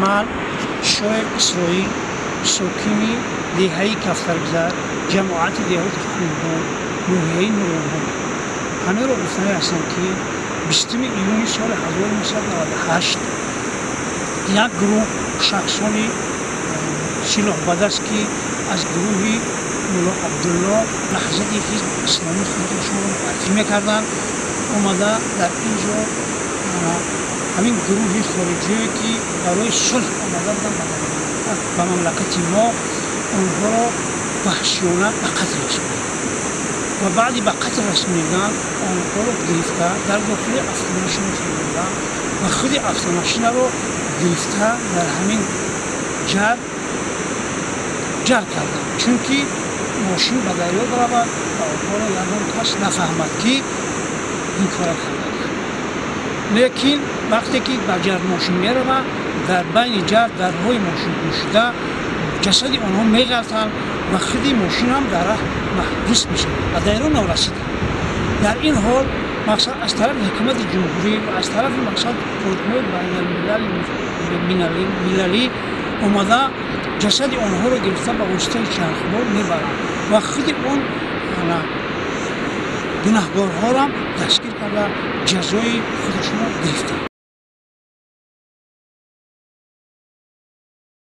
من شاعر اسرائیل ساکنی دهه کفترگذر جماعت دهات خوبان نوحه نورانها همه را گفتنی هستم که 20 ایون سال 1998 یک گروه شخصانی سلاح بدست که از گروه مولا عبدالله لحظه حزب اسلامی خودشون معرفی میکردن اومده در اینجا همین گروه خارجی که برای صلح آمده بودن به مملکت ما اونها را وحشیانه به قتل رسوندن و بعدی به قتل رسوندن آنها را گرفته در داخل افغانشون فرمودن و خود افغانشون را گرفته در همین جر کردن چون که ماشین به دریا برود و آنها را یگان کس نفهمد که این کار کرده. لیکن وقتی که به جر ماشین میرود در بین جر درهای ماشین گشوده جسد آنها میغلطند و خود ماشین هم در راه محبوس میشه و دریا نرسیده. در این حال مقصد از طرف حکومت جمهوری و از طرف مقصد کودهای بین المللی اومده جسد آنها را گرفته به واسطه چرخبار میبرند و خود اون گناهکارها را دستگیر کرده جزای خودشون را گرفته.